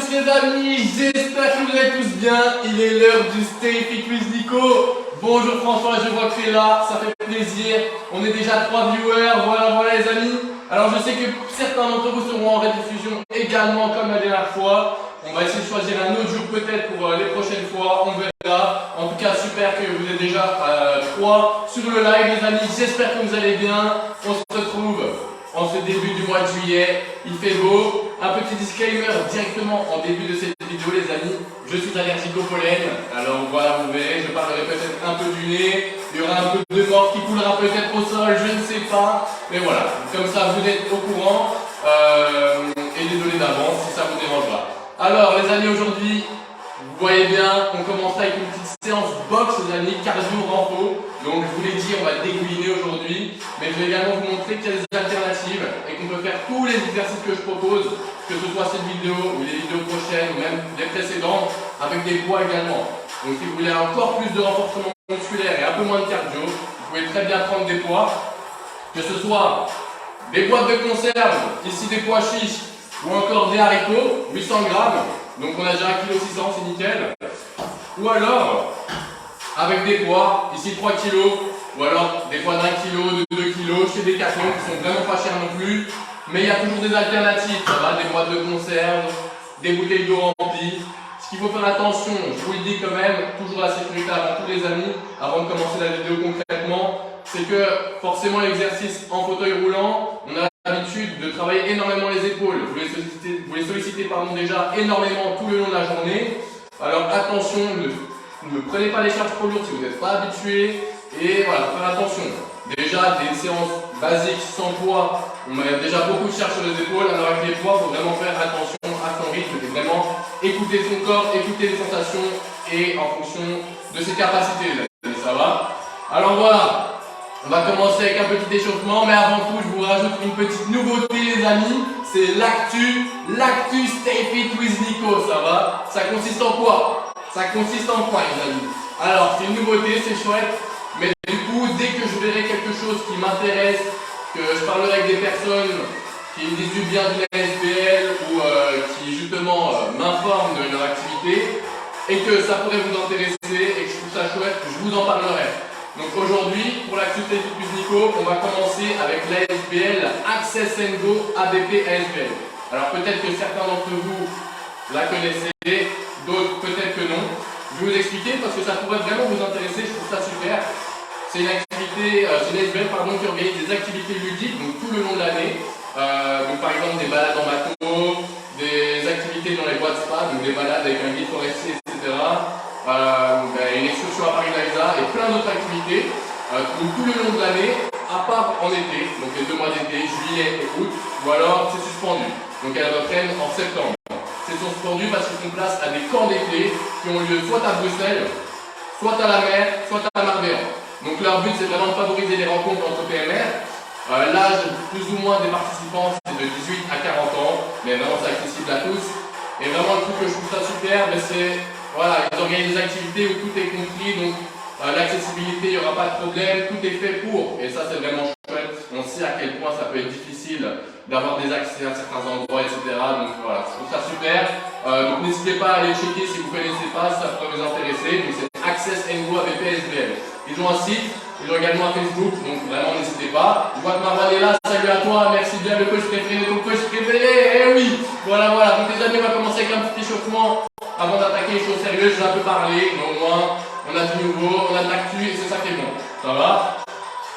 tous les amis, j'espère que vous allez tous bien. Il est l'heure du Stay Fit with Nico. Bonjour François, je vois que tu es là, ça fait plaisir. On est déjà 3 viewers, voilà les amis. Alors je sais que certains d'entre vous seront en rediffusion également comme la dernière fois. On va essayer de choisir un autre jour peut-être pour les prochaines fois, on verra. En tout cas super que vous êtes déjà 3 sur le live les amis, j'espère que vous allez bien. On se retrouve en ce début du mois de juillet, il fait beau. Un petit disclaimer directement en début de cette vidéo les amis, je suis allergique au pollen, alors voilà vous verrez, je parlerai peut-être un peu du nez, il y aura un peu de mort qui coulera peut-être au sol, je ne sais pas, mais voilà, comme ça vous êtes au courant, et désolé d'avance si ça vous dérangera. Alors les amis aujourd'hui, vous voyez bien, on commence avec une petite séance boxe les amis, cardio renfo. Donc je vous l'ai dit, on va dégouiner aujourd'hui, mais je vais également vous montrer qu'il y a des alternatives et qu'on peut faire tous les exercices que je propose, que ce soit cette vidéo ou les vidéos prochaines ou même les précédentes, avec des poids également. Donc si vous voulez encore plus de renforcement musculaire et un peu moins de cardio, vous pouvez très bien prendre des poids, que ce soit des boîtes de conserve, ici des pois chiches, ou encore des haricots, 800 grammes, donc on a déjà 1,6 kg, c'est nickel. Ou alors, avec des poids, ici 3 kg, ou alors des poids d'1 kg, de 2 kg, chez Decathlon, qui sont vraiment pas chers non plus. Mais il y a toujours des alternatives, ça va, des boîtes de conserve, des bouteilles d'eau remplies. Ce qu'il faut faire attention, je vous le dis quand même, toujours la sécurité avant tous les amis, avant de commencer la vidéo concrètement, c'est que forcément l'exercice en fauteuil roulant, on a l'habitude de travailler énormément les épaules. Vous les sollicitez pardon, déjà énormément tout le long de la journée. Alors attention, ne prenez pas les charges trop lourdes si vous n'êtes pas habitué. Et voilà, faire attention. Déjà des séances basiques sans poids, on met déjà beaucoup de charges sur les épaules. Alors avec les poids, il faut vraiment faire attention à son rythme et vraiment écouter son corps, écouter les sensations et en fonction de ses capacités. Ça va? Alors voilà. On va commencer avec un petit échauffement, mais avant tout, je vous rajoute une petite nouveauté, les amis. C'est l'actu Stay Fit with Nico, ça va? Ça consiste en quoi? Ça consiste en quoi, les amis? Alors, c'est une nouveauté, c'est chouette, mais du coup, dès que je verrai quelque chose qui m'intéresse, que je parlerai avec des personnes qui me disent du bien de la SBL ou qui justement m'informent de leur activité, et que ça pourrait vous intéresser et que je trouve ça chouette, je vous en parlerai. Donc aujourd'hui, pour l'activité Fit with Nico, on va commencer avec l'ASBL Access & Go ABP ASBL. Alors peut-être que certains d'entre vous la connaissez, d'autres peut-être que non. Je vais vous expliquer parce que ça pourrait vraiment vous intéresser, je trouve ça super. C'est une activité, c'est une ASBL qui organise des activités ludiques donc tout le long de l'année. Donc par exemple des balades en bateau, des activités dans les boîtes spa, donc des balades avec un guide forestier, etc. Une excursion à Paris-Niza et plein d'autres activités donc tout le long de l'année, à part en été, donc les 2 mois d'été, juillet et août, ou alors c'est suspendu. Donc elles reprennent en septembre. C'est suspendu parce qu'ils font place à des camps d'été qui ont lieu soit à Bruxelles, soit à la mer, soit à Marbella. Donc leur but c'est vraiment de favoriser les rencontres entre PMR. L'âge plus ou moins des participants c'est de 18 à 40 ans, mais vraiment c'est accessible à tous. Et vraiment le truc que je trouve ça super, c'est voilà, ils organisent des activités où tout est compris, donc l'accessibilité, il n'y aura pas de problème, tout est fait pour. Et ça, c'est vraiment chouette. On sait à quel point ça peut être difficile d'avoir des accès à certains endroits, etc. Donc voilà, je trouve ça super. Donc n'hésitez pas à aller checker si vous ne connaissez pas, si ça pourrait vous intéresser. Donc c'est Access & Go ABP ASBL. Ils ont un site, ils ont également un Facebook, donc vraiment n'hésitez pas. Je vois que Marwan est là, salut à toi, merci bien le coach préféré de ton coach préféré. Eh oui, voilà. Donc les amis, on va commencer avec un petit échauffement. Avant d'attaquer les choses sérieuses, j'ai un peu parlé, mais au moins on a du nouveau, on a de l'actu et c'est ça qui est bon. Ça va?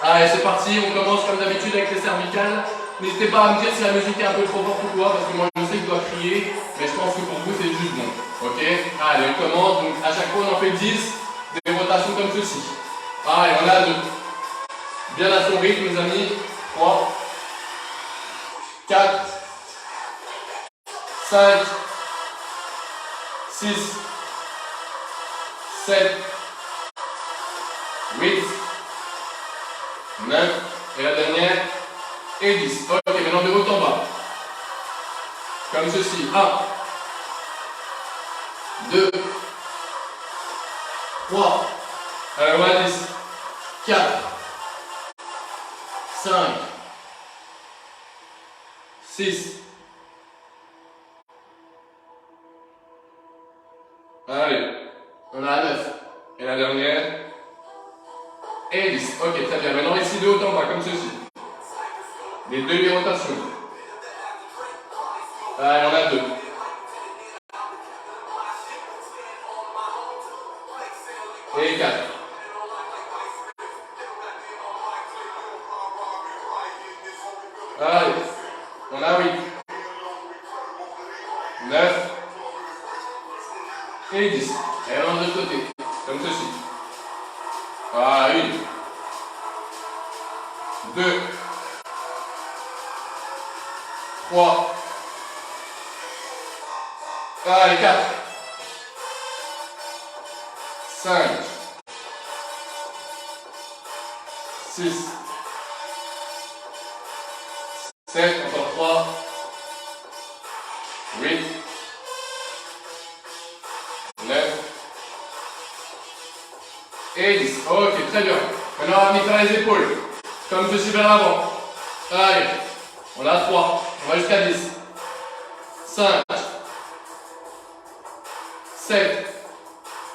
Allez, c'est parti, on commence comme d'habitude avec les cervicales. N'hésitez pas à me dire si la musique est un peu trop forte ou quoi, parce que moi je sais que je dois crier, mais je pense que pour vous c'est juste bon. Ok? Allez, on commence, donc à chaque fois on en fait 10, des rotations comme ceci. Allez, on a 2. Bien à son rythme, les amis. 3, 4, 5, 6, 7, 8, 9, et la dernière, et 10. Ok, maintenant de haut en bas. Comme ceci. 1, 2, 3, alors on va 10, 4, 5, 6, Allez, on a 9. Et la dernière. Et 10. Ok, très bien. Maintenant, ici de haut en bas, comme ceci. Les demi-rotations. Allez, on a 2. Et 4. Allez, on a 8. 9. Et 10. Et on de l'autre côté, comme ceci. Voilà, 1. 2. 3. Allez, 4. 5. 6. 7, encore 3. 8. 9. Et 10. Ok, très bien. Maintenant, on va venir faire les épaules. Comme ceci vers l'avant. Allez. On a 3. On va jusqu'à 10. 5. 7.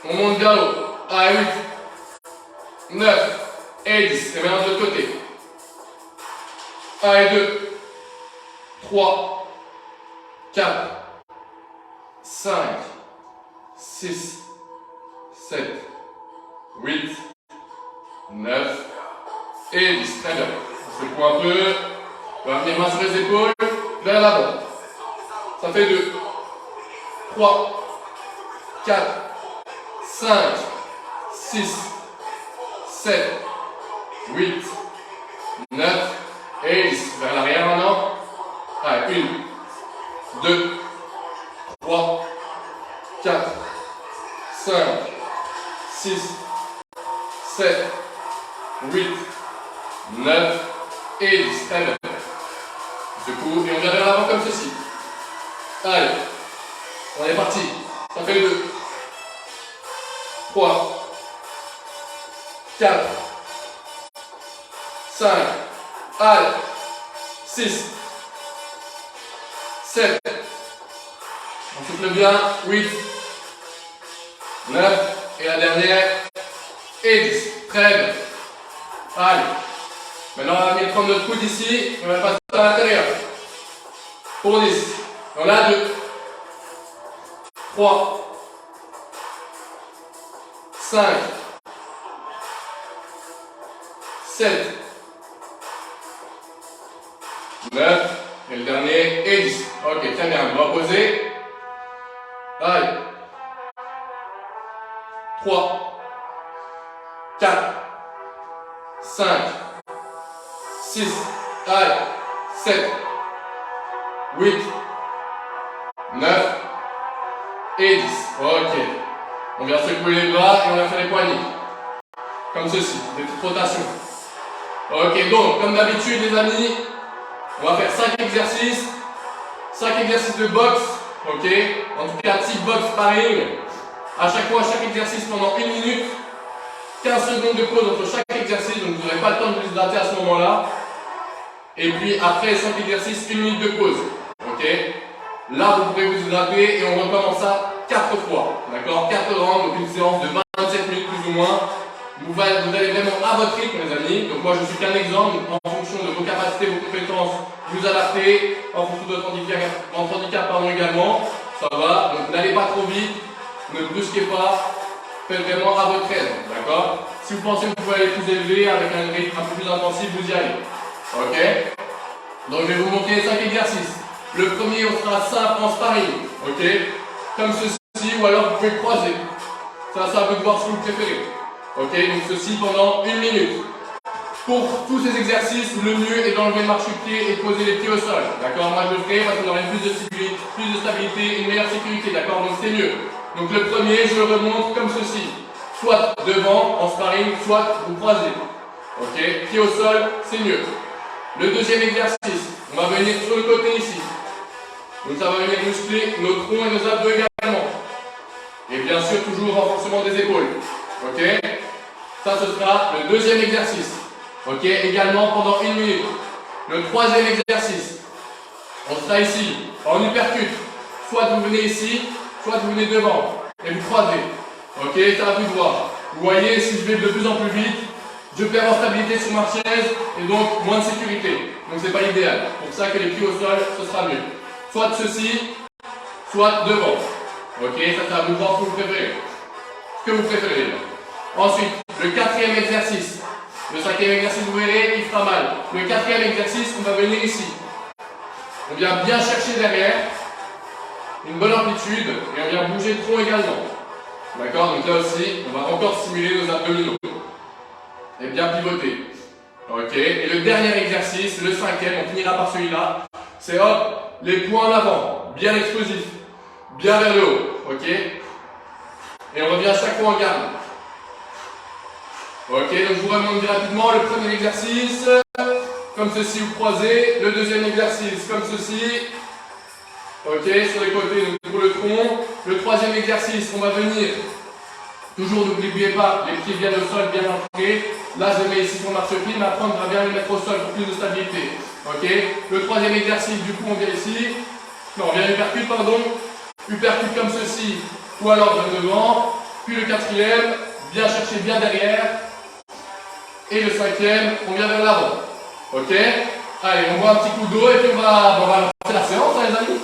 On monte vers l'eau. Allez, 8. 9. Et 10. Et maintenant de l'autre côté. Allez, 2. 3. 4. 5. 6. 7. 8. 9. Et 10. Très bien. On secoue un peu. On va venir main sur les épaules. Vers l'avant. Ça fait 2. 3. 4. 5. 6. 7. 8. 9. Et 10. Vers l'arrière maintenant. Allez, 1. 2. 3. 4. 5. 6. 7. 8. 9. Et 10. Très bien. On secoue et on vient vers l'avant comme ceci. Allez. On est parti. Ça fait 2. 3. 4. 5. Allez. 6. 7. On souffle bien. 8. 9. Et la dernière. Et 10. Très bien. Allez. Maintenant, on va venir prendre notre coude ici. On va passer à l'intérieur. Pour 10. On a 2. 3. 5. 7. 9. Et le dernier. Et 10. Ok, très bien. On va poser. Allez. 3. 4. 5. 6. Allez. 7. 8. 9. Et 10. Ok. On vient secouer les bras et on va faire les poignets. Comme ceci. Des petites rotations. Ok, donc, comme d'habitude, les amis, on va faire 5 exercices. 5 exercices de boxe. Ok. En tout cas, type boxe sparring. À chaque fois, chaque exercice pendant 1 minute. 15 secondes de pause entre chaque exercice. Donc, vous n'aurez pas le temps de vous hydrater à ce moment-là. Et puis, après 5 exercices, 1 minute de pause. Ok. Là, vous pouvez vous hydrater et on recommence ça 4 fois. D'accord, 4 rounds, donc une séance de 27 minutes plus ou moins. Vous allez vraiment à votre rythme, les amis. Donc, moi, je suis qu'un exemple. Donc, en fonction de vos capacités, vos compétences, vous adaptez. En fonction de votre handicap également. Ça va. Donc, n'allez pas trop vite. Ne brusquez pas. Faites vraiment à votre aise. D'accord. Si vous pensez que vous pouvez aller plus élevé avec un rythme un peu plus intensif, vous y allez. Ok. Donc, je vais vous montrer 5 exercices. Le premier, on sera simple en sparring. Ok. Comme ceci, ou alors vous pouvez croiser. Ça, c'est à vous de voir ce que vous préférez. Ok, donc ceci pendant 1 minute. Pour tous ces exercices, le mieux est d'enlever le marche-pied et de poser les pieds au sol. D'accord, moi je le ferai parce qu'on aurait plus de stabilité, une meilleure sécurité. D'accord, donc c'est mieux. Donc le premier, je le remonte comme ceci. Soit devant, en sparring, soit vous croisez. Ok, pied au sol, c'est mieux. Le deuxième exercice, on va venir sur le côté ici. Donc ça va venir muscler nos troncs et nos abdos également. Et bien sûr, toujours renforcement des épaules. Ok. Ça, ce sera le deuxième exercice. Ok. Également pendant 1 minute. Le troisième exercice. On sera ici, en uppercut. Soit vous venez ici, soit vous venez devant. et vous croisez. Ok, c'est à vous de voir. Vous voyez, si je vais de plus en plus vite, je perds en stabilité sur ma chaise et donc moins de sécurité. Donc c'est pas idéal. Pour ça que les pieds au sol, ce sera mieux. Soit ceci, soit devant. Ok, ça c'est à vous de voir ce que vous préférez. Ce que vous préférez. Ensuite, le quatrième exercice. Le cinquième exercice, vous verrez, il fera mal. Le quatrième exercice, on va venir ici. On vient bien chercher derrière, une bonne amplitude, et on vient bouger le tronc également. D'accord? Donc là aussi, on va encore stimuler nos abdominaux. Et bien pivoter. Ok? Et le dernier exercice, le cinquième, on finira par celui-là, c'est hop, les poings en avant, bien explosif, bien vers le haut. Ok? Et on revient à chaque fois en garde. Ok, donc je vous remonte rapidement le premier exercice, comme ceci, vous croisez. Le deuxième exercice, comme ceci. Ok, sur les côtés, donc pour le tronc. Le troisième exercice, on va venir. Toujours, n'oubliez pas, les pieds bien au sol, bien ancrés. Là, je mets ici sur marche-pied, mais après, on va bien les mettre au sol pour plus de stabilité. Ok, le troisième exercice, du coup, on vient ici. Non, on vient hypercute, pardon. Hypercute comme ceci, ou alors vers devant. Puis le quatrième, bien chercher bien derrière. Et le cinquième, on vient vers l'avant. Ok? Allez, on voit un petit coup d'eau et puis on va lancer la séance, hein, les amis.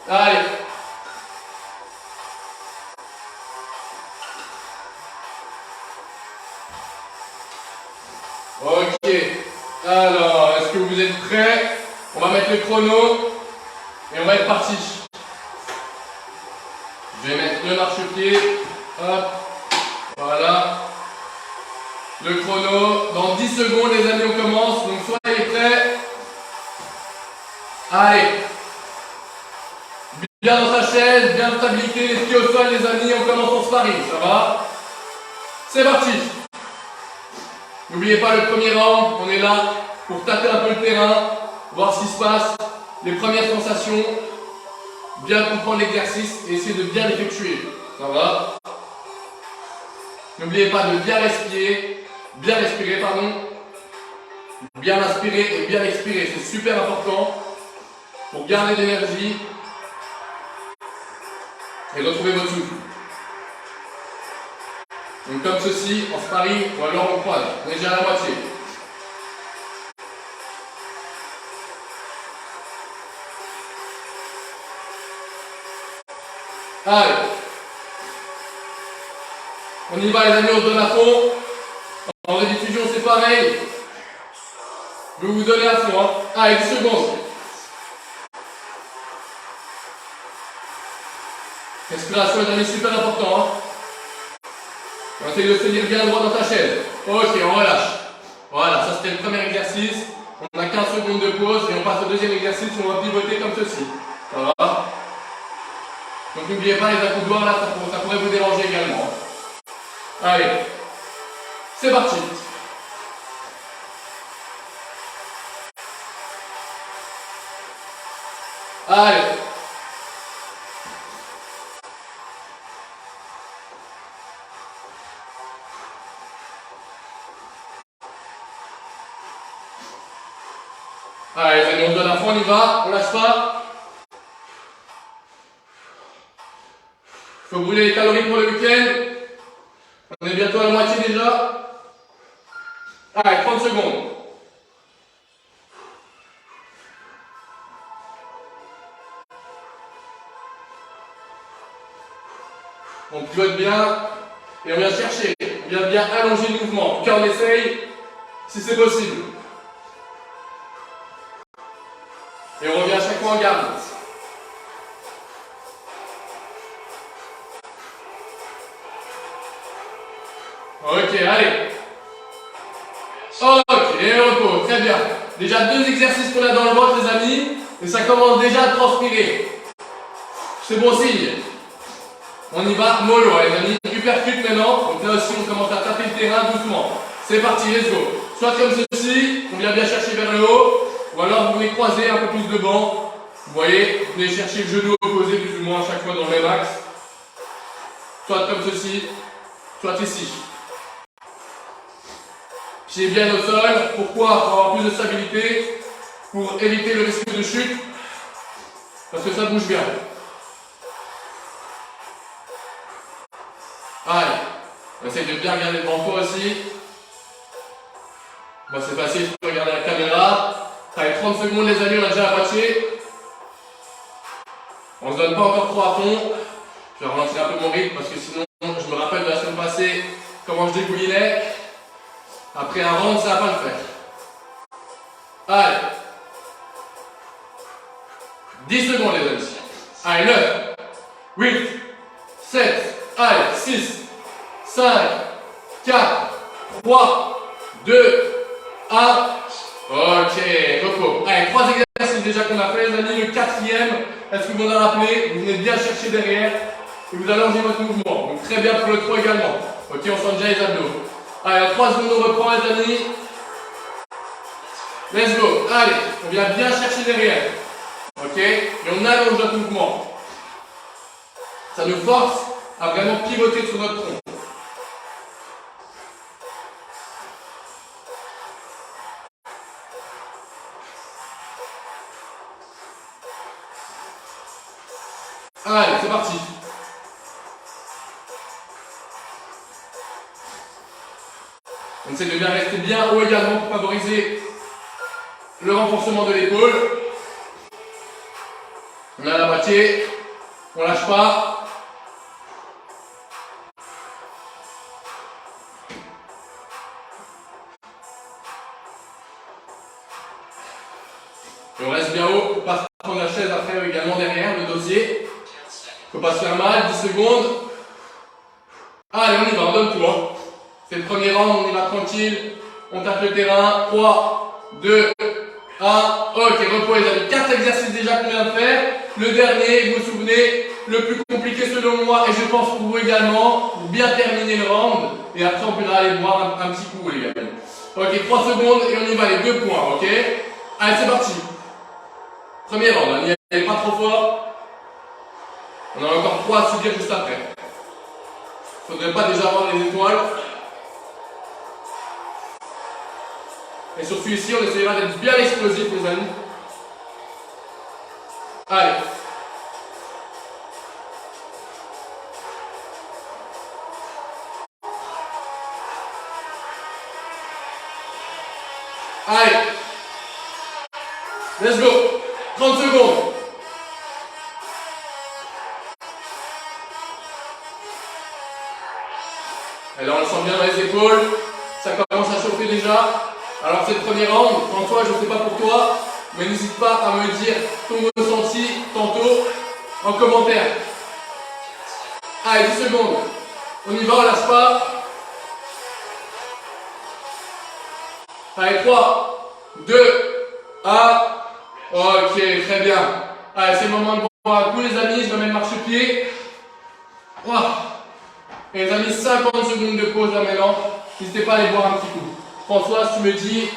Allez. Ok. Alors, est-ce que vous êtes prêts? On va mettre le chrono et on va être parti. Je vais mettre le marchepied. Hop. Voilà. Le chrono, dans 10 secondes les amis on commence, donc soyez prêts. Allez. Bien dans sa chaise, bien de stabilité, les pieds au sol les amis, on commence en sparring, ça va? C'est parti. N'oubliez pas le premier round, on est là pour tâter un peu le terrain, voir ce qui se passe, les premières sensations, bien comprendre l'exercice et essayer de bien l'effectuer, ça va? N'oubliez pas de bien respirer. Bien respirer, pardon. Bien inspirer et bien expirer, c'est super important pour garder l'énergie et retrouver votre souffle. Donc comme ceci, en sparring ou alors on croise. On est déjà à la moitié. Allez. On y va les amis, on se donne à fond. En rediffusion c'est pareil. Je vais vous donner à fond. Hein. Allez, 10 secondes. Respiration les amis, super important. Hein. On essaye de se tenir bien droit dans ta chaise. Ok, on relâche. Voilà, ça c'était le premier exercice. On a 15 secondes de pause et on passe au deuxième exercice où on va pivoter comme ceci. Ça va? Donc n'oubliez pas les accoudoirs là, ça pourrait vous déranger également. Allez, c'est parti. Allez. Allez, les amis, on se donne à fond, on y va, on lâche pas. Il faut brûler les calories pour le week-end. On est bientôt à la moitié déjà. Allez, 30 secondes. On pivote bien et on vient chercher. On vient bien allonger le mouvement. En tout cas, on essaye si c'est possible. Et on revient à chaque fois en garde. Ok, allez. Ok, et repos, très bien. Déjà 2 exercices qu'on a dans le ventre les amis, et ça commence déjà à transpirer. C'est bon signe. On y va, mollo les amis, hypercute maintenant. Donc là aussi on commence à taper le terrain doucement. C'est parti, let's go. Soit comme ceci, on vient bien chercher vers le haut, ou alors vous venez croiser un peu plus devant. Vous voyez, vous venez chercher le genou opposé plus ou moins à chaque fois dans le même axe. Soit comme ceci, soit ici. Pieds bien au sol, pourquoi? Pour avoir plus de stabilité, pour éviter le risque de chute, parce que ça bouge bien. Allez, on essaye de bien regarder devant toi aussi. Moi c'est facile, je peux regarder la caméra. Allez, 30 secondes les amis, on a déjà la moitié. On ne se donne pas encore trop à fond. Je vais ralentir un peu mon rythme parce que sinon je me rappelle de la semaine passée comment je dégoulinais. Après un round, ça va pas le faire. Allez. 10 secondes les amis. Allez, 9, 8, 7, allez, 6, 5, 4, 3, 2, 1. Ok, repos. Allez, 3 exercices déjà qu'on a fait les amis. Le quatrième, est-ce que vous en rappelez? Vous venez bien chercher derrière et vous allongez votre mouvement. Donc très bien pour le 3 également. Ok, on sent déjà les abdos. Allez, en 3 secondes on reprend les amis. Let's go. Allez, on vient bien chercher derrière. Ok, et on allonge notre mouvement. Ça nous force à vraiment pivoter sur notre tronc. Allez, c'est parti. On essaie de bien rester bien haut également pour favoriser le renforcement de l'épaule. On a la moitié, on lâche pas. Et on reste bien haut pour pas prendre la chaise après également derrière le dossier. Faut pas se faire mal, 10 secondes. Allez, on y va, on donne tout. Hein. C'est le premier round, on y va tranquille. On tape le terrain. 3, 2, 1. Ok, repos les amis. 4 exercices déjà qu'on vient de faire. Le dernier, vous vous souvenez, le plus compliqué selon moi, et je pense pour vous également, pour bien terminer le round. Et après, on pourra aller boire un petit coup, les gars. Ok, 3 secondes et on y va, les 2 points, ok? Allez, c'est parti. Premier round, n'y allez pas trop fort. On a encore 3 à subir juste après. Faudrait pas déjà avoir les étoiles. Et sur celui-ci, on essaiera d'être bien explosif, les amis. Allez. Allez. Let's go. 30 secondes. Et là, on le sent bien dans les épaules. Ça commence à chauffer déjà. Alors, c'est le premier round. François, je ne sais pas pour toi, mais n'hésite pas à me dire ton ressenti tantôt en commentaire. Allez, 10 secondes. On y va, on lâche pas. Allez, 3, 2, 1. Ok, très bien. Allez, c'est le moment de boire un coup, les amis. Je vais mettre marche-pied. Et les amis, 50 secondes de pause là maintenant. N'hésitez pas à aller boire un petit coup. François, si tu me dis.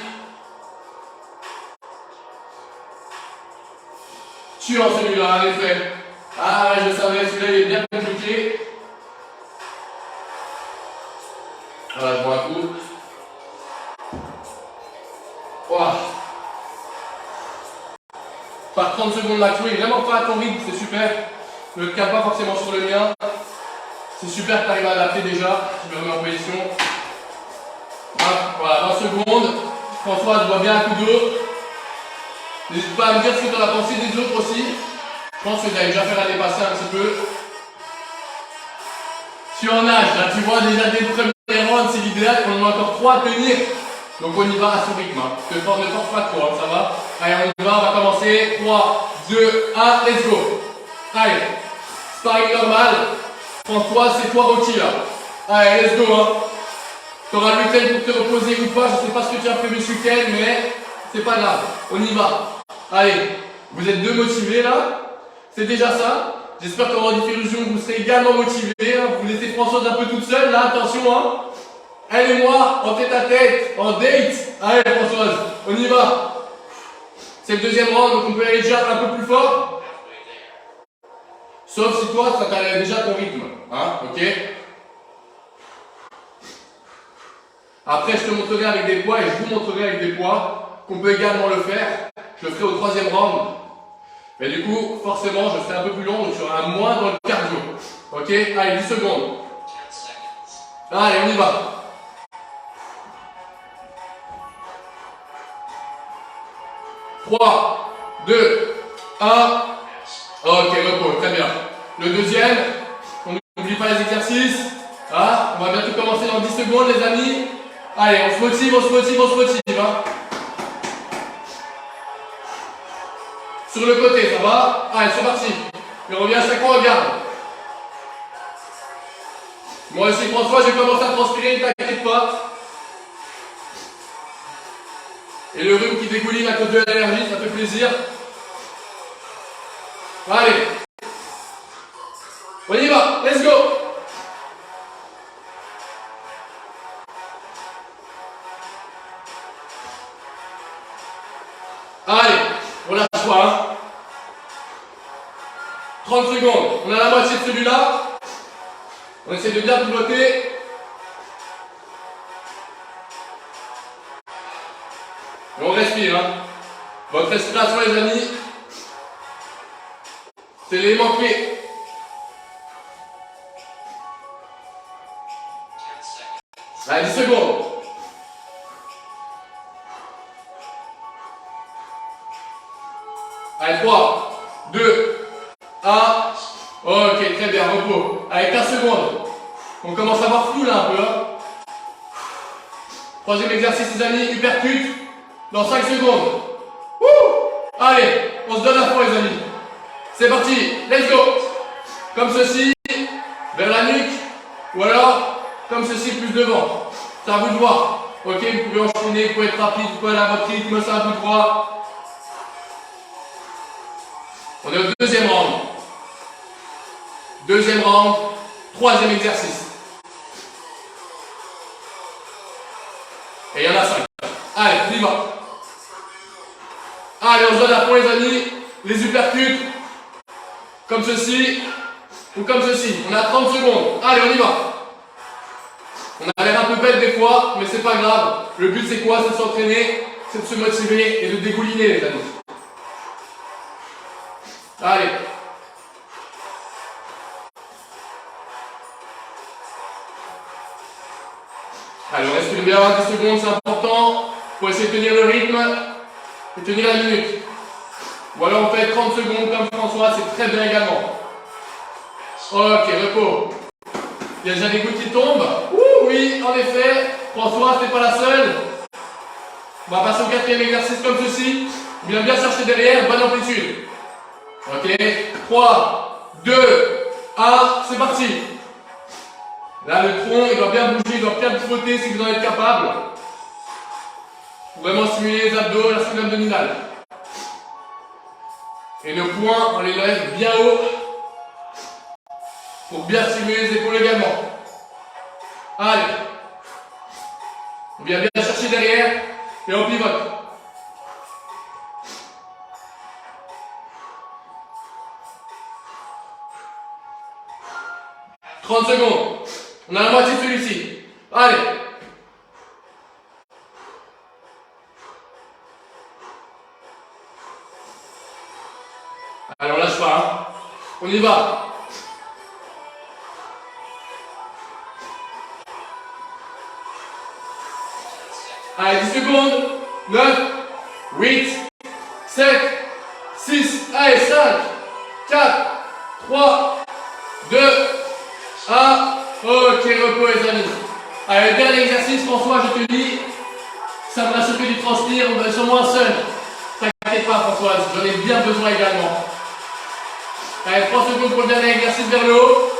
Tu en celui-là, en effet. Ah, je savais, celui-là il est bien compliqué. Voilà, je bois un coup. Par 30 secondes max, oui, vraiment pas à ton rythme, c'est super. Ne te calme pas forcément sur le mien. C'est super que tu arrives à adapter déjà. Je me remets en position. Voilà, 20 secondes. Françoise, bois bien un coup d'eau. N'hésite pas à me dire ce que tu en as pensé des autres aussi. Je pense que tu as déjà fait la dépasser un petit peu. Tu en nages, là tu vois déjà dès le premier round, c'est l'idéal. On en a encore 3 à tenir. Donc on y va à son rythme. Hein. Ne force pas trop, hein, ça va. Allez, on y va, on va commencer. 3, 2, 1, let's go. Allez, sparring normal. François, c'est toi Rocky là. Allez, let's go. Hein. Tu auras le week-end pour te reposer ou pas. Je ne sais pas ce que tu as prévu ce week-end, mais c'est pas grave. On y va. Allez, vous êtes 2 motivés là. C'est déjà ça. J'espère qu'en rediffusion, vous serez également motivés. Hein. Vous laissez Françoise un peu toute seule là, attention. Hein. Elle et moi, en tête à tête, en date. Allez Françoise, on y va. C'est le deuxième round, donc on peut aller déjà un peu plus fort. Sauf si toi, ça t'a déjà ton rythme. Hein, ok. Après, je te montrerai avec des poids et je vous montrerai avec des poids qu'on peut également le faire. Je le ferai au 3e round. Mais du coup, forcément, je serai un peu plus long, donc je serai moins dans le cardio. Ok. Allez, 10 secondes. Allez, on y va. 3, 2, 1. Ok, repos, très bien. Le deuxième, on n'oublie pas les exercices. Ah, on va bientôt commencer dans 10 secondes, les amis. Allez, on se motive, on se motive, on se motive. Hein. Sur le côté, ça va? Allez, c'est parti. Et on revient à chaque fois, regarde. Moi aussi, François, j'ai commencé à transpirer, ne t'inquiète pas. Et le rhume qui dégouline à cause de l'allergie, ça fait plaisir. Allez. On y va, let's go. Allez, on lâche pas. Hein. 30 secondes, on a la moitié de celui-là. On essaie de bien pivoter. Et on respire. Hein. Votre respiration, les amis, c'est l'élément clé. Allez, 10 secondes. Allez, 3, 2, 1. Ok, très bien, repos. Allez, 15 secondes. On commence à avoir flou là un peu. Hein. Troisième exercice, les amis, uppercut. Dans 5 secondes. Wouh! Allez, on se donne à fond, les amis. C'est parti, let's go. Comme ceci, vers la nuque. Ou alors, comme ceci, plus devant. C'est à vous de voir. Ok, vous pouvez enchaîner, vous pouvez être rapide, vous pouvez aller à votre rythme, c'est à vous de voir. On est au deuxième round. Deuxième round, troisième exercice. Et il y en a 5. Allez, on y va. Allez, on se donne à fond, les amis. Les uppercuts. Comme ceci. Ou comme ceci. On a 30 secondes. Allez, on y va. On a l'air un peu bête des fois, mais c'est pas grave. Le but, c'est quoi? C'est de s'entraîner, c'est de se motiver et de dégouliner, les amis. Allez. Allez, on respire bien 10 secondes, c'est important. Il faut essayer de tenir le rythme et tenir la minute. Ou alors on fait 30 secondes comme François, c'est très bien également. Ok, repos. Il y a déjà des gouttes qui tombent. Ouh, oui, en effet. François, c'est pas la seule. On va passer au quatrième exercice comme ceci. Bien chercher derrière, bonne amplitude. Ok, 3, 2, 1, c'est parti. Là, le tronc, il doit bien bouger, il doit bien pivoter si vous en êtes capable. Pour vraiment stimuler les abdos, la ceinture abdominale. Et nos poings, on les lève bien haut pour bien stimuler les épaules également. Allez. On vient bien chercher derrière et on pivote. « 30 secondes. On a la moitié de celui-ci. Allez. Allez, on lâche pas. Hein. On y va. Allez, 10 secondes. 9, 8, 7, 6, allez, 5, 4, 3, 2, 1. Ok, repos les amis. Allez, le dernier exercice, François, je te dis, ça me l'a chopé du transpire, on va sur moi seul. T'inquiète pas, Françoise, j'en ai bien besoin également. Allez, 3 secondes pour le dernier exercice vers le haut.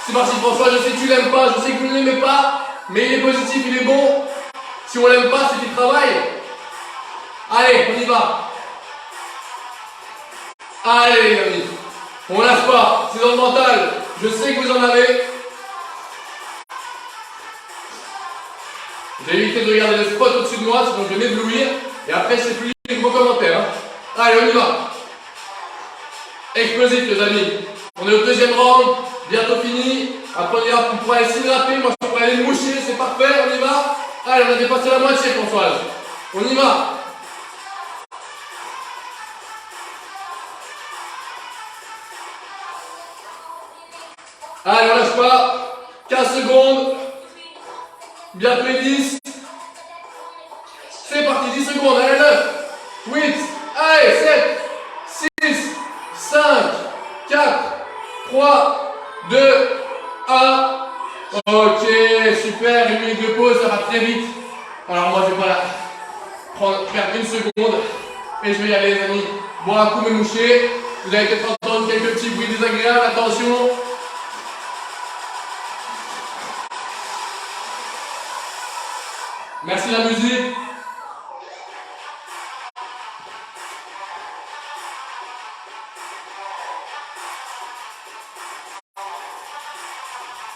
C'est parti, François, je sais que tu l'aimes pas, je sais que vous ne l'aimez pas, mais il est positif, il est bon. Si on l'aime pas, c'est du travail. Allez, on y va. Allez, les amis. On lâche pas, c'est dans le mental. Je sais que vous en avez. J'ai évité de regarder le spot au-dessus de moi, sinon je vais m'éblouir. Et après, c'est plus libre vos commentaires. Hein. Allez, on y va. Explosif, les amis. On est au deuxième round, bientôt fini. Après, on pourra aller s'hydrater. Moi, je pourrais aller me moucher, c'est parfait. On y va. Allez, on a dépassé la moitié, Françoise. On y va. Allez, on lâche pas. 15 secondes. Bientôt les 10. C'est parti, 10 secondes. Allez, 9, 8, allez, 7, 6, 5, 4, 3, 2, 1. Ok, super. Une minute de pause, ça va très vite. Alors moi, je vais pas perdre une seconde. Et je vais y aller, les amis. Boire un coup, me moucher. Vous allez peut-être entendre quelques petits bruits désagréables. Attention. Merci la musique.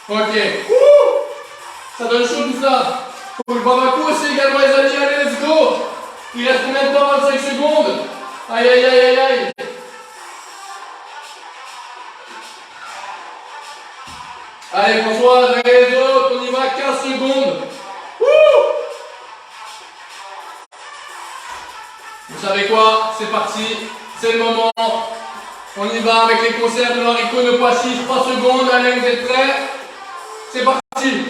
Ok. Ça donne chaud tout ça. Faut le boire un coup aussi également, les amis. Allez, let's go. Il reste combien de temps? 25 secondes. Aïe, aïe, aïe, aïe, aïe. Allez, François, allez, les autres. On y va, 15 secondes. Vous savez quoi? C'est parti. C'est le moment. On y va avec les conserves de haricots de pois chiches. 3 secondes. Allez, vous êtes prêts? C'est parti.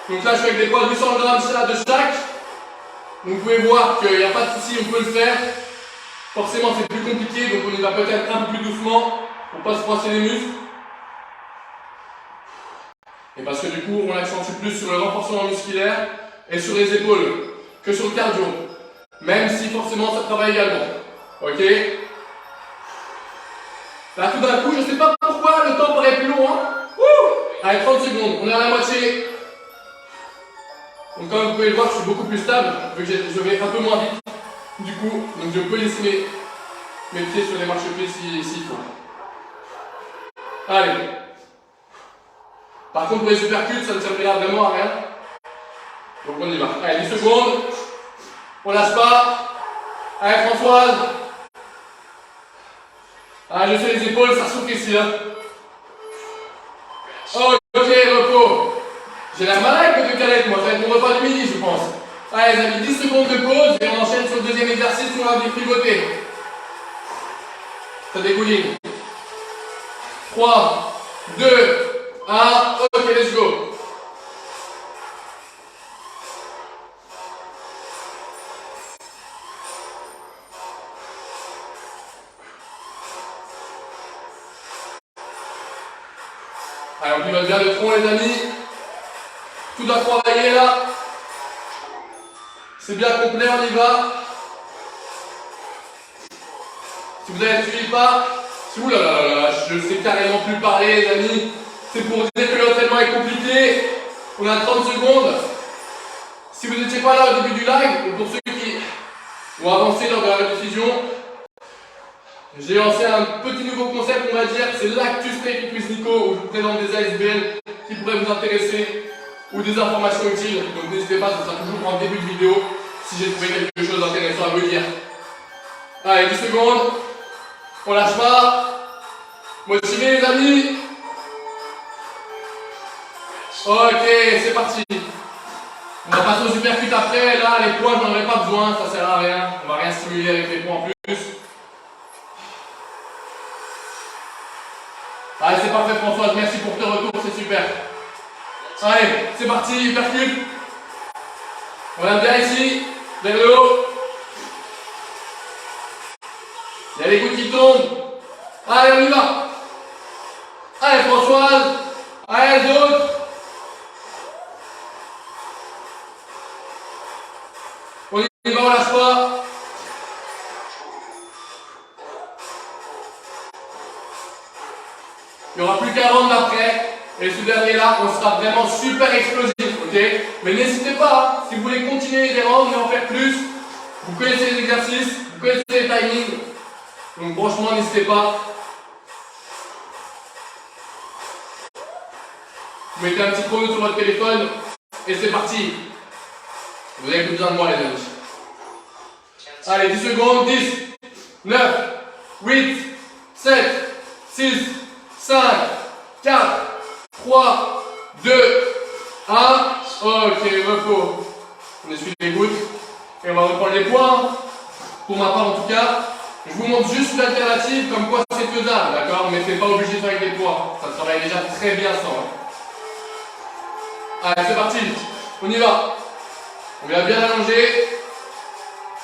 Donc là, je suis avec des poids de 800 grammes de chaque. Donc vous pouvez voir qu'il n'y a pas de souci, on peut le faire. Forcément, c'est plus compliqué, donc on y va peut-être un peu plus doucement pour ne pas se froisser les muscles. Et parce que du coup, on accentue plus sur le renforcement musculaire et sur les épaules que sur le cardio. Même si forcément, ça travaille également. Ok? Là, tout d'un coup, je ne sais pas pourquoi le temps paraît plus long. Allez, 30 secondes, on est à la moitié. Donc comme vous pouvez le voir, je suis beaucoup plus stable, vu que je vais un peu moins vite. Du coup, donc je peux laisser mes pieds sur les marchepieds s'il faut. Allez. Par contre, pour les supercuts, ça ne servira vraiment à rien. Donc on y va. Allez, 10 secondes. On lâche pas. Allez, Françoise. Allez, je fais les épaules, ça souffle ici. Hein. Oh, ok, repos. J'ai l'air malade de calette, moi. Ça va être mon repas du midi, je pense. Allez, les amis, 10 secondes de pause et on enchaîne sur le deuxième exercice où on va détricoter. Ça dégouline. 3, 2, 1. Ok, let's go. Allez, on pivote bien le tronc, les amis. Tout doit travailler là. C'est bien complet, on y va. Si vous n'avez suivi pas, ouh là là là, je sais carrément plus parler, les amis. C'est pour dire que l'entraînement est compliqué. On a 30 secondes. Si vous n'étiez pas là au début du live, et pour ceux qui ont avancé lors de la rediffusion, j'ai lancé un petit nouveau concept, on va dire, c'est l'Actus Training with Nico, où je vous présente des ASBL qui pourraient vous intéresser ou des informations utiles. Donc n'hésitez pas, ce sera toujours en début de vidéo si j'ai trouvé quelque chose d'intéressant à vous dire. Allez, 10 secondes. On lâche pas. Motivez les amis. Ok, c'est parti. On va passer au supercut après. Là, les poids, je n'en aurai pas besoin, ça sert à rien. On va rien stimuler avec les poids en plus. Allez, c'est parfait Françoise, merci pour tes retours, c'est super. Allez, c'est parti, hypercute. On regarde bien ici, vers le haut. Il y a les gouttes qui tombent. Allez, on y va. Allez Françoise. Allez les autres. On y va, on lâche pas. Il n'y aura plus qu'un round après. Et ce dernier-là, on sera vraiment super explosif, ok? Mais n'hésitez pas, hein, si vous voulez continuer les rounds et en faire plus, vous connaissez les exercices, vous connaissez les timings. Donc franchement, n'hésitez pas. Vous mettez un petit chrono sur votre téléphone et c'est parti. Vous avez plus besoin de moi, les amis. Allez, 10 secondes, 10, 9, 8, 7, 6, 5, 4, 3, 2, 1. Ok, repos. On essuie les gouttes. Et on va reprendre les poids. Hein. Pour ma part, en tout cas, je vous montre juste l'alternative, comme quoi c'est faisable, d'accord? Mais c'est pas obligé de faire avec des poids. Ça travaille déjà très bien sans. Allez, c'est parti. On y va. On vient bien allonger.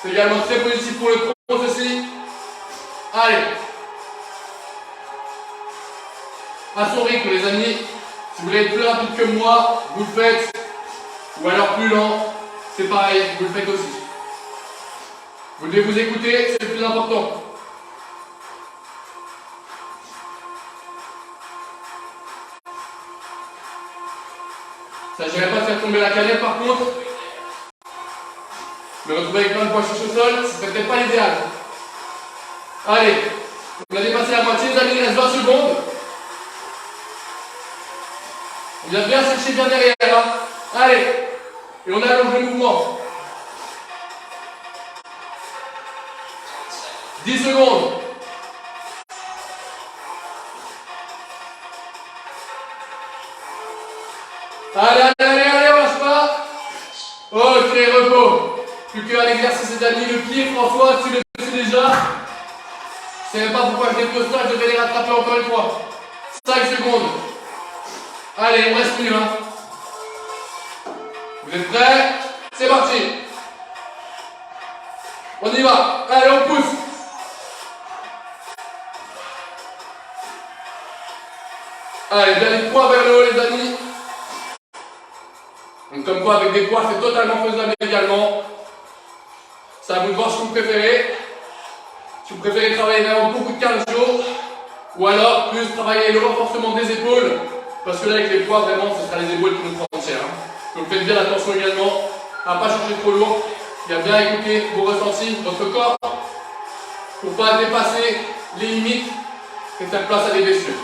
C'est également très positif pour le tronc aussi. Allez. À son rythme, les amis. Si vous voulez être plus rapide que moi, vous le faites. Ou alors plus lent, c'est pareil, vous le faites aussi. Vous devez vous écouter, c'est le plus important. Ça ne s'agirait pas de faire tomber la canette par contre. Me retrouver avec plein de poids chiches au sol, ce serait peut-être pas l'idéal. Allez, on a dépassé la moitié, les amis, il reste 20 secondes. On vient bien chercher bien derrière. Hein. Allez, et on allonge le mouvement. 10 secondes. Allez, on lâche pas. Ok, repos. Plus qu'un exercice, les amis. Le pied, François, tu le sais déjà. Je ne sais même pas pourquoi je les pose ça, je vais les rattraper encore une fois. 5 secondes. Allez, on respire. Hein. Vous êtes prêts? C'est parti. On y va. Allez, on pousse. Allez, bien les poids vers le haut, les amis. Donc, comme quoi, avec des poids, c'est totalement faisable également. C'est à vous de voir ce que vous préférez. Si vous préférez travailler vraiment beaucoup de cardio, ou alors plus travailler le renforcement des épaules, parce que là, avec les poids, vraiment, ce sera les épaules qui nous prennent cher. Hein. Donc, faites bien attention également à ne pas chercher trop lourd, et à bien écouter vos ressentis, votre corps, pour ne pas dépasser les limites et faire place à des blessures.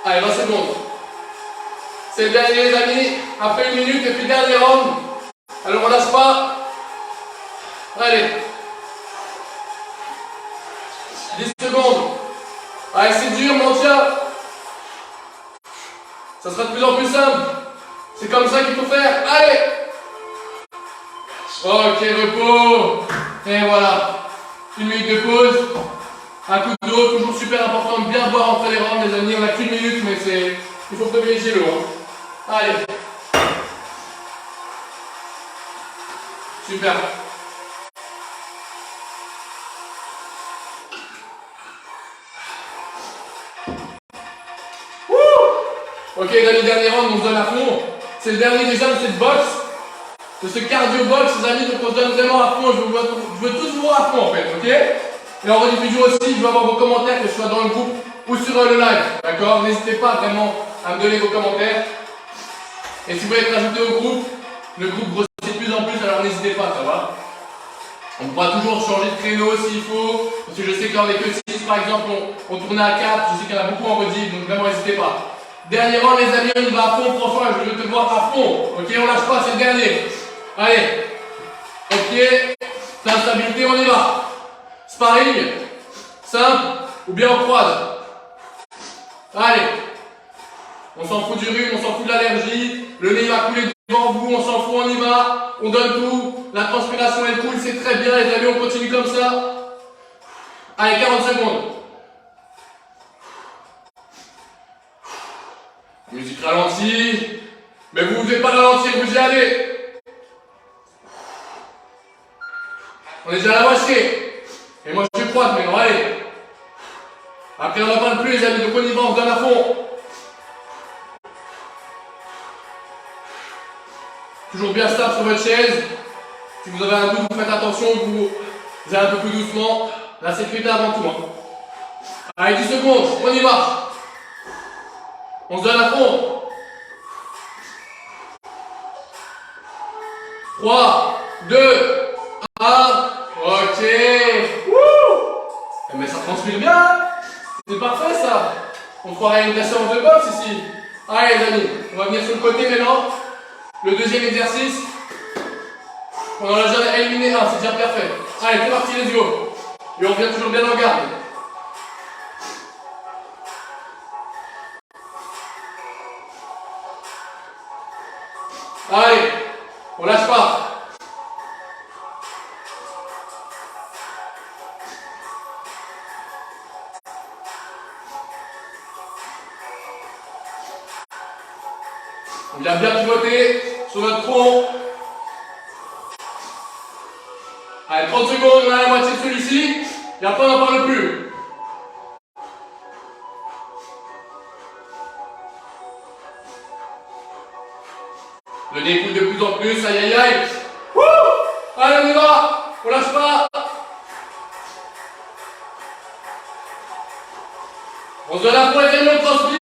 Allez, 20 secondes. C'est le dernier, les amis. Après 1 minute, et puis dernier round. Alors, on lâche pas. Allez. 10 secondes. Allez, c'est dur, mais on tient. Ça sera de plus en plus simple. C'est comme ça qu'il faut faire. Allez. Ok, repos. Et voilà. 1 minute de pause. Un coup d'eau, toujours super important de bien boire entre les rounds, les amis. On a qu'1 minute, mais c'est. Il faut privilégier l'eau. Hein. Allez. Super. Ok, les amis, dernier round, on se donne à fond. C'est le dernier déjà de cette boxe, de ce cardio box, les amis, donc on se donne vraiment à fond. Je veux tous vous voir à fond en fait, ok? Et en rediffusion aussi, je veux avoir vos commentaires, que ce soit dans le groupe ou sur le live, d'accord? N'hésitez pas vraiment à me donner vos commentaires. Et si vous voulez être ajouté au groupe, le groupe grossit de plus en plus, alors n'hésitez pas, ça va? On pourra toujours changer de créneau s'il faut, parce que je sais que là on est que 6 par exemple, on tournait à 4, je sais qu'il y en a beaucoup en rediff, donc vraiment n'hésitez pas. Dernier round les amis, on y va à fond, François, je veux te voir à fond, ok, on lâche pas, c'est le dernier. Allez, ok, instabilité, on y va. Sparring, simple, ou bien en croise. Allez, on s'en fout du rhume, on s'en fout de l'allergie, le nez va couler devant vous, on s'en fout, on y va, on donne tout, la transpiration elle coule, c'est très bien les amis, on continue comme ça. Allez, 40 secondes. Musique ralentie, mais vous ne devez pas ralentir, vous y allez. On est déjà à la moitié. Et moi je crois maintenant, allez. Après on n'en parle plus les amis, donc on y va, on se donne à fond. Toujours bien stable sur votre chaise. Si vous avez un doute, vous faites attention, vous allez un peu plus doucement. La sécurité avant tout. Hein. Allez, 10 secondes, on y va. On se donne à fond. 3, 2, 1. Ok. Wouh! Mais ça transpire bien. C'est parfait ça. On croirait une séance de boxe ici. Allez les amis, on va venir sur le côté maintenant. Le deuxième exercice. On en a déjà éliminé un, c'est déjà parfait. Allez, c'est parti, let's go. Et on revient toujours bien en garde. Allez, on lâche pas. On vient bien pivoter sur notre tronc. Allez, 30 secondes, on a la moitié de celui-ci. Et après, on n'en parle plus. Le nez coule de plus en plus, aïe aïe aïe. Wouh! Allez, on y va, on lâche pas. On se donne à fond les amis, on transpire.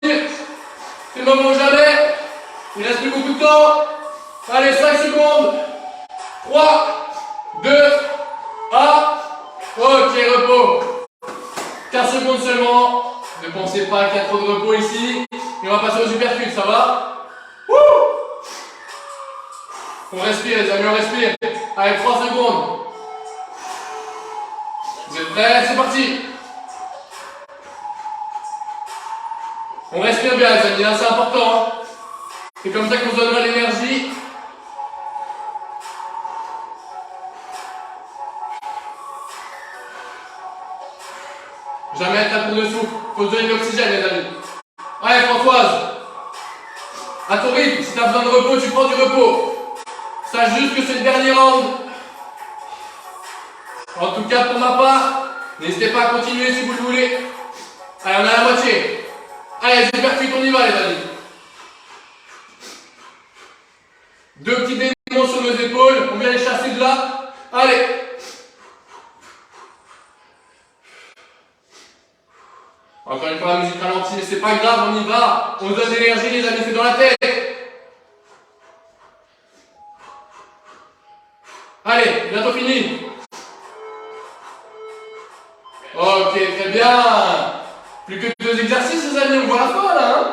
C'est le moment ou jamais. Il reste plus beaucoup de temps. Allez, 5 secondes. 3, 2, 1. Ok, repos. 15 secondes seulement. Ne pensez pas qu'il y a trop de repos ici. Et on va passer au supercut, ça va? Wouh! On respire les amis, on respire. Allez, 3 secondes. Vous êtes prêts? C'est parti. On respire bien les amis, hein, c'est important. Hein. C'est comme ça qu'on se donnera l'énergie. Jamais être à court de souffle. Faut se donner de l'oxygène les amis. Allez Françoise. À ton rythme, si tu as besoin de repos, tu prends du repos. Sache juste que c'est le dernier round. En tout cas pour ma part, n'hésitez pas à continuer si vous le voulez. Allez, on a la moitié. Allez, supercut, on y va les amis. 2 petits démons sur nos épaules, on vient les chasser de là. Allez. Encore une fois la musique ralentie, mais c'est pas grave, on y va. On donne de l'énergie les amis, c'est dans la tête. Allez, bientôt fini. Ok, très bien. Plus que 2 exercices les amis, on voit la fin là. Hein.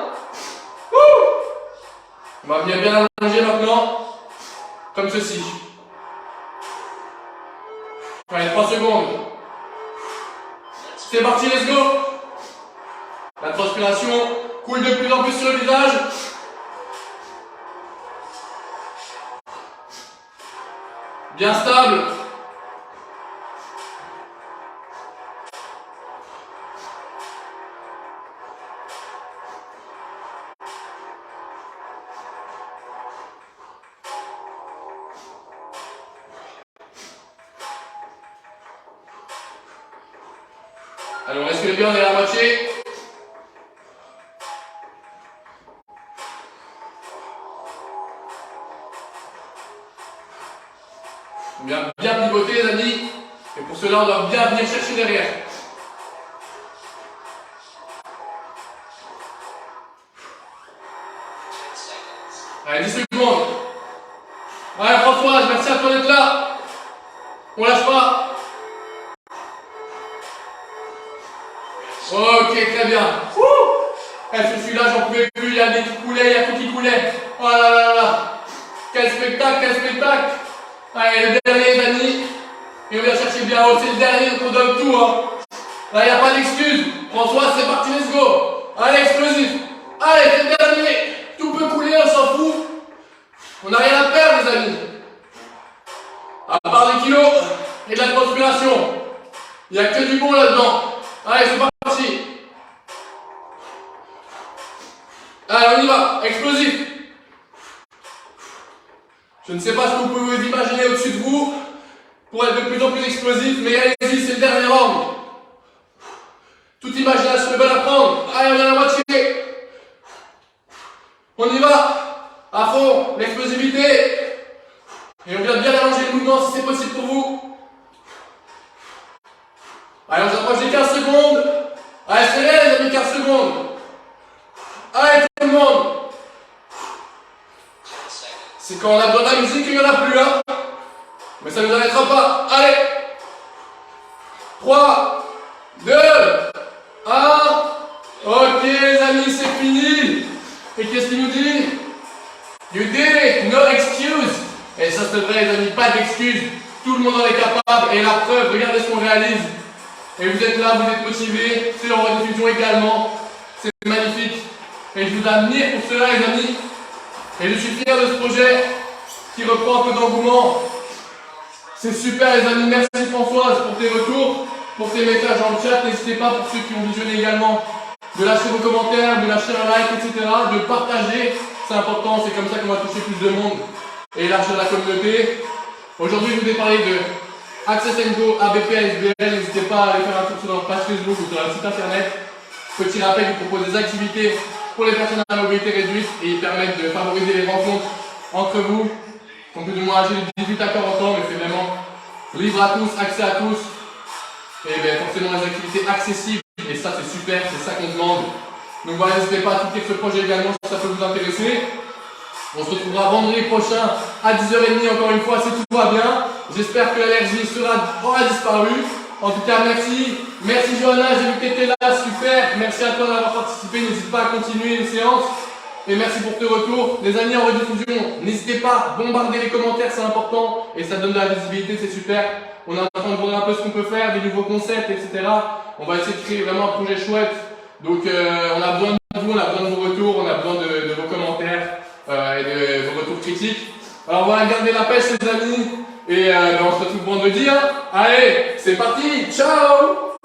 On va venir bien allonger maintenant. Comme ceci. Allez, 3 secondes. C'est parti, let's go. La transpiration coule de plus en plus sur le visage. Bien stable. Allez, on respire bien, on est à la moitié. On vient bien pivoter les amis. Et pour cela, on doit bien venir chercher derrière. Allez, 10 secondes. Allez Françoise, merci à toi d'être là. On lâche pas. Ok, très bien. Je suis là, j'en pouvais plus, il y a des qui coulaient, il y a tout qui coulait. Oh là là là là. Quel spectacle, quel spectacle. Allez, le dernier les amis. Et on vient chercher bien haut, c'est le dernier, donc on donne tout. Hein. Là, il n'y a pas d'excuse. François, c'est parti, let's go. Allez, explosif. Allez, c'est le dernier. Tout peut couler, on s'en fout. On n'a rien à perdre, les amis. À part des kilos et de la transpiration. Il n'y a que du bon là-dedans. Allez, c'est parti. Allez, on y va. Explosif. Je ne sais pas ce que vous pouvez vous imaginer au-dessus de vous pour être de plus en plus explosif, mais allez-y, c'est le dernier round. Toute imagination est bonne à prendre. Allez, on est à la moitié. On y va. À fond, l'explosivité. Et on vient bien allonger le mouvement si c'est possible pour vous. Allez, on s'approche des 15 secondes. Allez, serrez les amis, 15 secondes. Allez, tout le monde. C'est quand on a besoin de la musique qu'il n'y en a plus, hein. Mais ça ne nous arrêtera pas. Allez. 3, 2, 1. Ok, les amis, c'est fini. Et qu'est-ce qu'il nous dit? You did it, no excuse. Et ça, c'est vrai, les amis, pas d'excuses. Tout le monde en est capable. Et la preuve, regardez ce qu'on réalise. Et vous êtes là, vous êtes motivés. C'est en rediffusion également. C'est magnifique. Et je vous admire pour cela, les amis. Et je suis fier de ce projet qui reprend un peu d'engouement. C'est super, les amis. Merci Françoise pour tes retours, pour tes messages dans le chat. N'hésitez pas, pour ceux qui ont visionné également, de lâcher vos commentaires, de lâcher un like, etc. De partager. c'est important, c'est comme ça qu'on va toucher plus de monde et élargir la communauté. Aujourd'hui, je voulais parler de Access & Go, ABP, ASBL. N'hésitez pas à aller faire un tour sur leur page Facebook ou sur leur site internet. Petit rappel, ils proposent des activités pour les personnes à mobilité réduite et ils permettent de favoriser les rencontres entre vous, sont plus ou moins âgés de 18 à 40 ans, mais c'est vraiment libre à tous, accès à tous. Et bien forcément les activités accessibles, et ça c'est super, c'est ça qu'on demande. Donc voilà, n'hésitez pas à soutenir ce projet également si ça peut vous intéresser. On se retrouvera vendredi prochain à 10h30 encore une fois si tout va bien. J'espère que l'allergie aura disparu. En tout cas, merci. Merci Johanna, j'ai vu que tu étais là, super. Merci à toi d'avoir participé, n'hésite pas à continuer les séances. Et merci pour tes retours. Les amis en rediffusion, n'hésitez pas, bombardez les commentaires, c'est important. Et ça donne de la visibilité, c'est super. On est en train de voir un peu ce qu'on peut faire, des nouveaux concepts, etc. On va essayer de créer vraiment un projet chouette. Donc on a besoin de vous, on a besoin de vos retours, on a besoin de vos commentaires et de vos retours critiques. Alors voilà, gardez la pêche les amis. Et on se retrouve vendredi. Hein. Allez, c'est parti, ciao!